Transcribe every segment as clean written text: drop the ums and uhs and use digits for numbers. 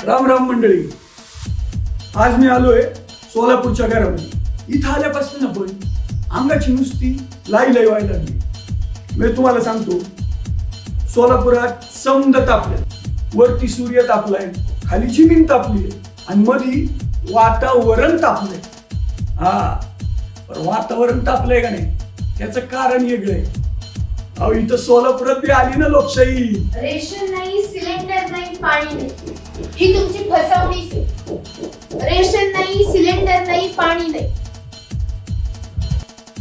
राम राम मंडळी. आज मी आलोय सोलापूरच्या घरामध्ये. इथं आल्यापासून पण अंगाची नुसती लाई व्हायला लागली. मी तुम्हाला सांगतो, सोलापुरात समद तापले, वरती सूर्य तापलाय, खाली जमीन तापली आणि मधी वातावरण तापलंय. हा, पण वातावरण तापलंय का नाही त्याचं कारण वेगळंय. अहो इथं सोलापुरात बी आली ना लोकशाही. रेशन नाही, सिलेंडर नाही, पाणी नाही, ही तुमची फसवणूक आहे. रेशन नाही, सिलेंडर नाही, पाणी नाही,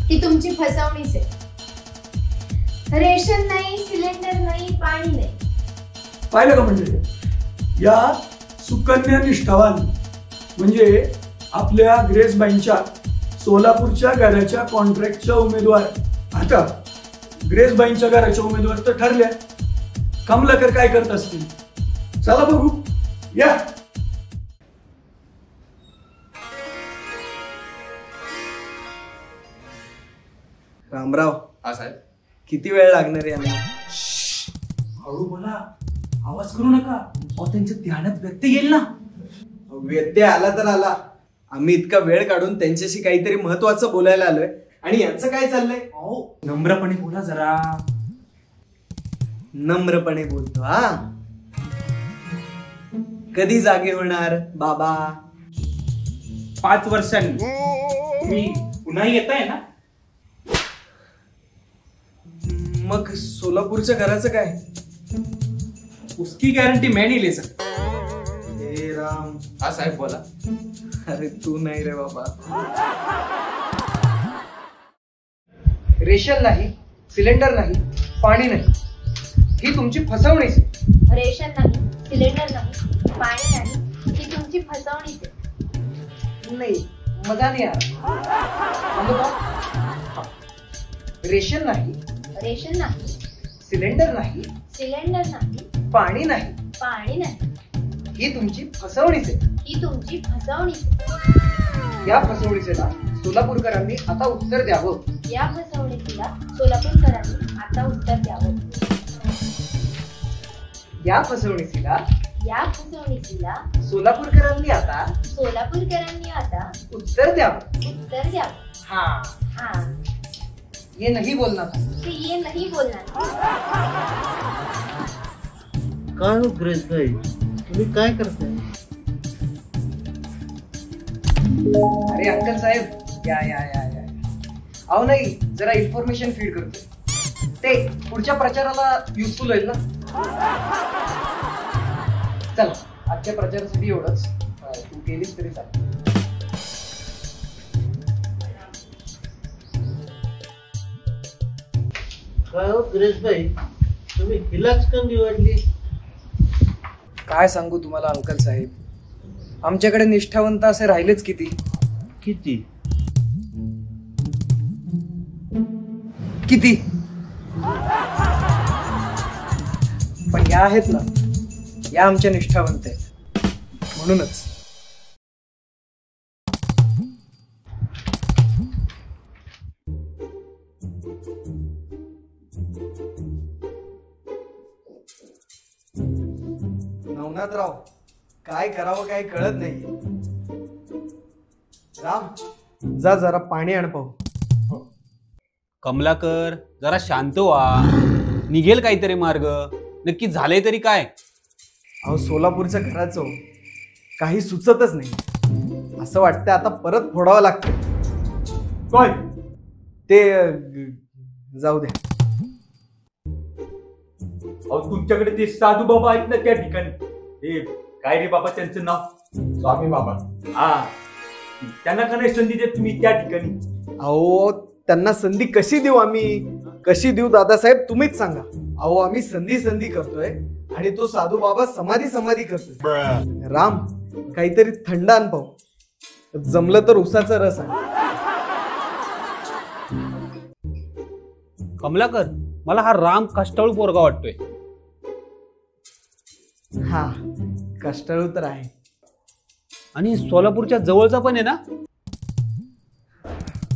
ही तुमची फसवणूक आहे. रेशन नाही, सिलेंडर नाही, पाणी नाही. पाहिलं का म्हणजे या सुकन्या निष्ठावान म्हणजे आपल्या ग्रेसबाईंच्या सोलापूरच्या घराच्या कॉन्ट्रॅक्टच्या उमेदवार. आता ग्रेसबाईंच्या घराच्या उमेदवार तर ठरल्या. कमलाकर काय करत असतील चला बघू या. रामराव. हा साहेब. किती वेळ लागणार यांना? हळू बोला, आवाज करू नका. त्यांच्या ध्यानात व्यत्यय येईल ना. व्यत्यय आला तर आला. आम्ही इतका वेळ काढून त्यांच्याशी काहीतरी महत्वाचं बोलायला आलोय आणि यांचं काय चाललंय? नम्रपणे बोला जरा. नम्रपणे बोलतो. हा, कधी जागे होणार बाबा? 5 वर्षांनी. तुम्ही पुन्हा येत आहे ना? मग सोलापूरच्या घराचं काय? उसकी गॅरंटी मैं नहीं ले सकता. हे राम. हा साहेब बोला. अरे तू नाही रे बाबा. रेशन नाही, सिलेंडर नाही, पाणी नाही, ही तुमची फसवणूक आहे. रेशन नाही, सिलेंडर नाही, पाणी नाही, ही तुमची फसवणूक आहे. नाही, मजा नाही आला. रेशन नाही, रेशन नाही, सिलेंडर नाही, सिलेंडर नाही, पाणी नाही, पाणी नाही, ही तुमची फसवणूक आहे. ही तुमची फसवणूक आहे. या फसवणुकीला सोलापूरकरांनी आता उत्तर द्यावं. या फसवणुकीला सोलापूरकरांनी आता उत्तर द्यावं. या फसवणुकीला सोलापूरकरांनी आता उत्तर द्यावं. उत्तर द्यावं. हा, हाँ, ये नहीं बोलना था. ये नहीं बोलना था. काय हो ग्रेस भाई, तुम्ही काय करताय? अरे अंकल साहेब, या या या या. अहो नाही, जरा इन्फॉर्मेशन फीड करतो. ते पुढच्या प्रचाराला युजफुल होईल ना. चला, आजच्या प्रचारासाठी एवढंच. तू केलीस तरी चालेल. काय हो ग्रेस भाई, तुम्ही हिलाच का निवडली? काय सांगू तुम्हाला अंकल साहेब, आमच्याकडे निष्ठावंत असे राहिलेच किती. किती किती पण या आहेत ना, या आमच्या निष्ठावंत आहेत. म्हणूनच नवनाथराव, काय करावं काय कळत नाही. राम, जा जरा पाणी आण पाहू. कमलाकर, जरा शांत व्हा. निघेल काहीतरी मार्ग. नक्की झालंय तरी काय? अहो सोलापूरच्या घराचं काही सुचतच नाही. असं वाटतं आता परत फोडावं लागतं. काय ते जाऊ द्या. अहो तुमच्याकडे ते साधू बाबा आहेत ना त्या ठिकाणी. हे काय रे बाबा त्यांचं नाव? स्वामी बाबा. हा, त्यांना का नाही संधी देत तुम्ही त्या ठिकाणी? अहो त्यांना संधी कशी देऊ आम्ही? कशी देऊ दादासाहेब, तुम्हीच सांगा. अहो आम्ही संधी करतोय आणि तो साधू बाबा समाधी करतोय. राम, काहीतरी थंड आण पाहू. जमलं तर उसाचा रस आण. कमलाकर, मला हा राम कष्टाळू पोरगा वाटतोय. हा, कष्टाळू तर आहे आणि सोलापूरच्या जवळचा पण आहे ना.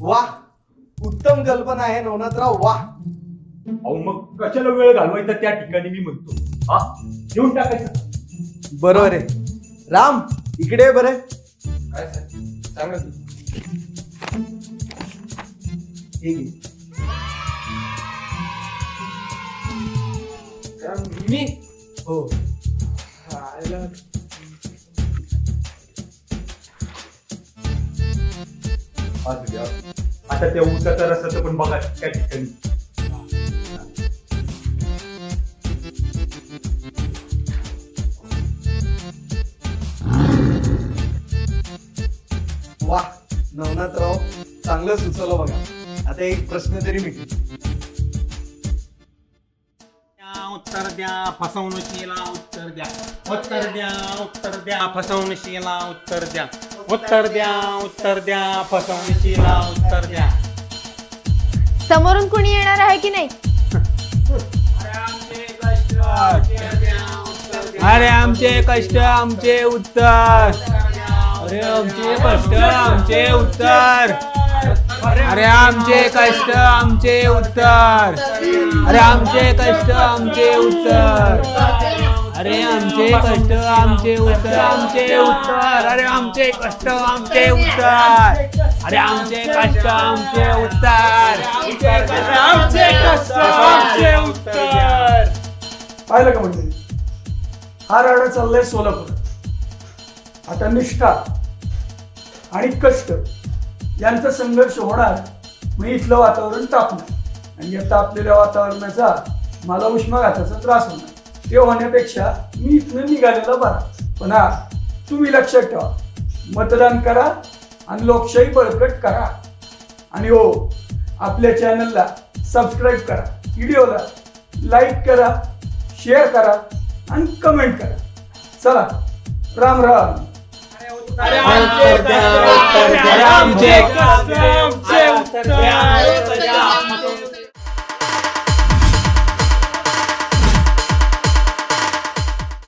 वाह, उत्तम कल्पना आहे नवनाथराव. वाह. अहो मग कशाला वेळ घालवायचा त्या ठिकाणी मी म्हणतो. हा, देऊन टाकायचं. बरोबर आहे. राम इकडे ये बरं. काय सर सांगा की. हे घे. मी हो असू द्या. आता त्या ऊसाचा रसाचं पण बघा त्या ठिकाणी. वा नवनाथराव चांगलं सुचवलं बघा. आता एक प्रश्न तरी मिळेल. उत्तर द्या फसवणुकीला उत्तर द्या. उत्तर द्या उत्तर द्या फसवणुकीला उत्तर द्या. उत्तर द्या उत्तर द्या फसवणुकीला उत्तर द्या. समोरून कुणी येणार आहे की नाही? अरे आमचे कष्ट आमचे उत्तर. अरे आमचे कष्ट आमचे उत्तर. अरे आमचे कष्ट आमचे उत्तर. अरे आमचे कष्ट आमचे उत्तर. अरे आमचे कष्ट आमचे उत्तर. आमचे उत्तर. अरे आमचे कष्ट आमचे उत्तर. अरे आमचे कष्ट आमचे उत्तर. आमचे कष्ट आमचे उत्तर. पाहिलं का म्हणजे हा राडा चाललाय सोलापूर. आता निष्ठा आणि कष्ट यांचा संघर्ष होणार. मग इथलं वातावरण तापणार आणि या तापलेल्या वातावरणाचा मला उष्माघाताचा त्रास होणार. ते होण्यापेक्षा मी इथनं निघालेला बरा. पण हा तुम्ही लक्षात ठेवा, मतदान करा आणि लोकशाही बळकट करा. आणि हो, आपल्या चॅनलला सबस्क्राईब करा, व्हिडिओला लाईक करा, शेअर करा आणि कमेंट करा. चला, राम राम. अरे आमचे कष्ट आमचे उत्तर.